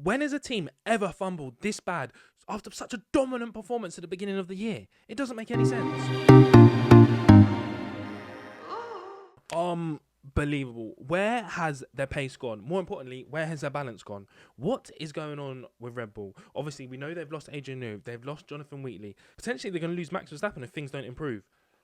When has a team ever fumbled this bad after such a dominant performance at the beginning of the year? It doesn't make any sense. Unbelievable. Where has their pace gone? More importantly, where has their balance gone? What is going on with Red Bull? Obviously, we know they've lost Adrian Newey, they've lost Jonathan Wheatley. Potentially, they're going to lose Max Verstappen if things don't improve.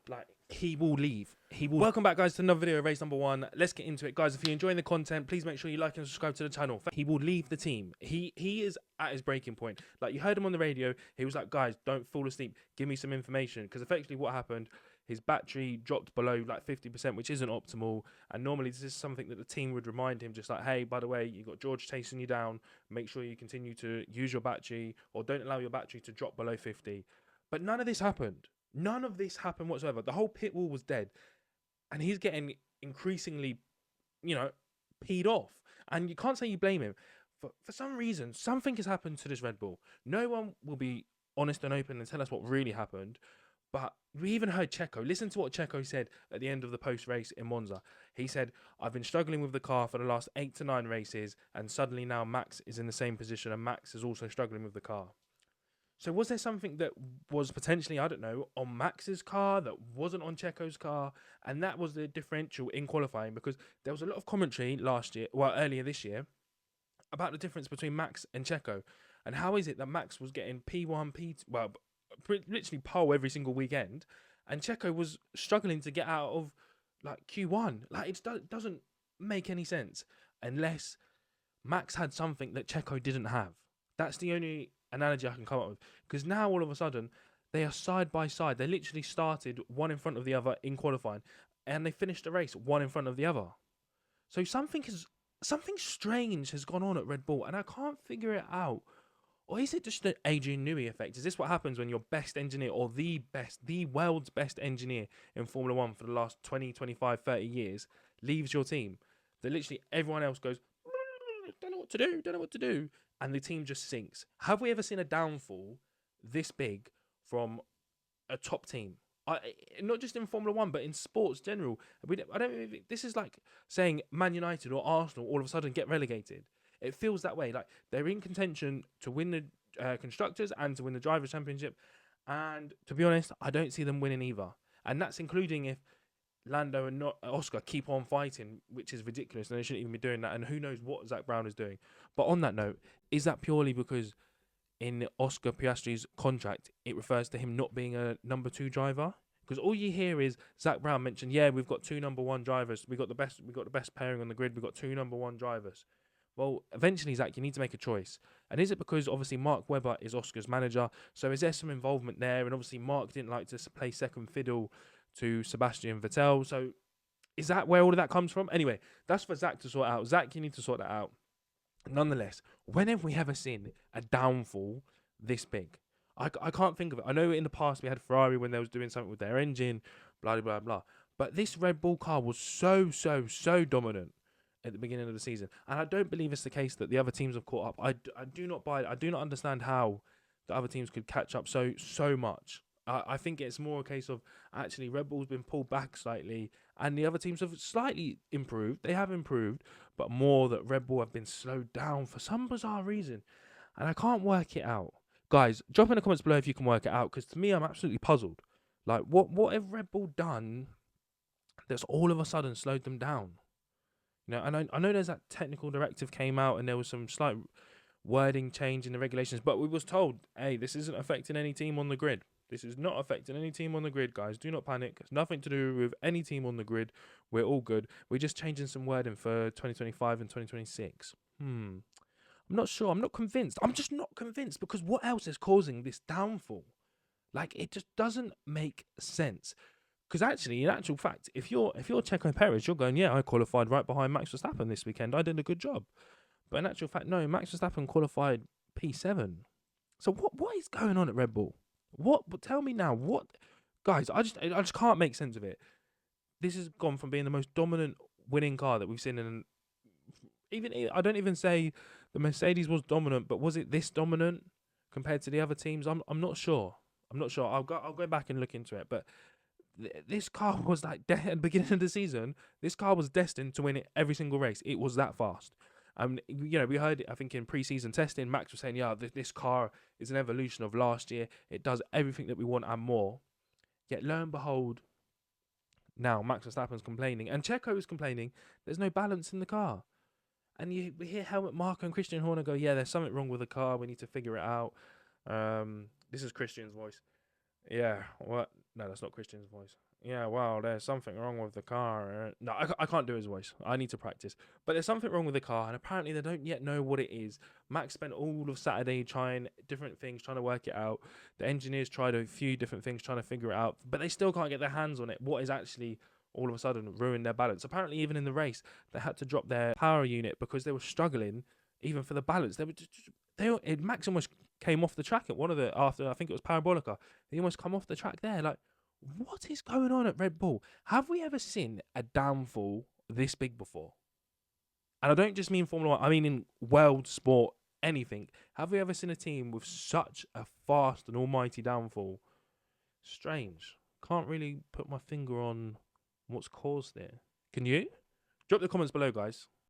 Like, he will leave. Welcome back, guys, to another video of race number 1. Let's get into it, guys. If you're enjoying the content, please make sure you like and subscribe to the channel. He will leave the team. He is at his breaking point. Like, you heard him on the radio. He was like, guys, don't fall asleep. Give me some information. Because effectively what happened, his battery dropped below like 50%, which isn't optimal. And normally this is something that the team would remind him, just like, hey, by the way, you've got George chasing you down. Make sure you continue to use your battery, or don't allow your battery to drop below 50. But none of this happened. None of this happened whatsoever. The whole pit wall was dead. And he's getting increasingly, peed off. And you can't say you blame him. For some reason, something has happened to this Red Bull. No one will be honest and open and tell us what really happened. But we even heard Checo. Listen to what Checo said at the end of the post-race in Monza. He said, I've been struggling with the car for the last 8 to 9 races, and suddenly now Max is in the same position, and Max is also struggling with the car. So was there something that was potentially, I don't know, on Max's car that wasn't on Checo's car? And that was the differential in qualifying, because there was a lot of commentary earlier this year, about the difference between Max and Checo. And how is it that Max was getting P1, literally pole every single weekend, and Checo was struggling to get out of like Q1? Like, it doesn't make any sense unless Max had something that Checo didn't have. That's the only analogy I can come up with, because now all of a sudden they are side by side. They literally started one in front of the other in qualifying, and they finished the race one in front of the other. So something strange has gone on at Red Bull, and I can't figure it out. Or is it just the Adrian Newey effect? Is this what happens when your best engineer, or the world's best engineer in Formula 1 for the last 20, 25, 30 years, leaves your team? That literally everyone else goes, don't know what to do. And the team just sinks. Have we ever seen a downfall this big from a top team? Not just in Formula 1, but in sports general. This is like saying Man United or Arsenal all of a sudden get relegated. It feels that way. Like, they're in contention to win the Constructors and to win the Drivers' Championship. And to be honest, I don't see them winning either. And that's including if Lando and Oscar keep on fighting, which is ridiculous, and they shouldn't even be doing that. And who knows what Zach Brown is doing. But on that note, is that purely because in Oscar Piastri's contract, it refers to him not being a number 2 driver? Because all you hear is Zach Brown mention, yeah, we've got 2 number 1 drivers. We got the best pairing on the grid. We've got 2 number 1 drivers. Well, eventually, Zach, you need to make a choice. And is it because, obviously, Mark Webber is Oscar's manager? So is there some involvement there? And obviously, Mark didn't like to play second fiddle to Sebastian Vettel. So is that where all of that comes from? Anyway, that's for Zach to sort out. Zach, you need to sort that out. Nonetheless, when have we ever seen a downfall this big? I can't think of it. I know in the past we had Ferrari when they was doing something with their engine, blah, blah, blah. But this Red Bull car was so dominant at the beginning of the season. And I don't believe it's the case that the other teams have caught up. I do not buy it. I do not understand how the other teams could catch up so much. I think it's more a case of actually Red Bull's been pulled back slightly and the other teams have slightly improved. They have improved, but more that Red Bull have been slowed down for some bizarre reason. And I can't work it out. Guys, drop in the comments below if you can work it out, because to me, I'm absolutely puzzled. Like, what have Red Bull done that's all of a sudden slowed them down? And I know there's that technical directive came out and there was some slight wording change in the regulations, but we was told, hey, this isn't affecting any team on the grid. This is not affecting any team on the grid, guys. Do not panic. It's nothing to do with any team on the grid. We're all good. We're just changing some wording for 2025 and 2026. I'm not sure. I'm not convinced. I'm just not convinced, because what else is causing this downfall? Like, it just doesn't make sense. Because actually, in actual fact, if you're Checo Perez, you're going, yeah, I qualified right behind Max Verstappen this weekend. I did a good job. But in actual fact, no, Max Verstappen qualified P7. So what is going on at Red Bull? Tell me now. What, guys? I just can't make sense of it. This has gone from being the most dominant winning car that we've seen in. I don't even say the Mercedes was dominant, but was it this dominant compared to the other teams? I'm not sure. I'll go back and look into it. But this car was like at the beginning of the season. This car was destined to win it every single race. It was that fast. We heard it, I think, in pre-season testing, Max was saying, yeah, this car is an evolution of last year. It does everything that we want and more. Yet, lo and behold, now Max Verstappen's complaining and Checo is complaining. There's no balance in the car. And we hear Helmut Marko and Christian Horner go, yeah, there's something wrong with the car. We need to figure it out. This is Christian's voice. Yeah, what? No, that's not Christian's voice. Yeah, wow, there's something wrong with the car. No, I can't do his voice. I need to practice. But there's something wrong with the car, and apparently they don't yet know what it is. Max spent all of Saturday trying different things, trying to work it out. The engineers tried a few different things, trying to figure it out, but they still can't get their hands on it. What is actually all of a sudden ruined their balance? Apparently, even in the race, they had to drop their power unit because they were struggling even for the balance. Max almost came off the track at one of the, after I think it was Parabolica. He almost come off the track there. Like, what is going on at Red Bull? Have we ever seen a downfall this big before? And I don't just mean Formula 1, I mean in world sport, anything. Have we ever seen a team with such a fast and almighty downfall? Strange. Can't really put my finger on what's caused it. Can you? Drop the comments below, guys.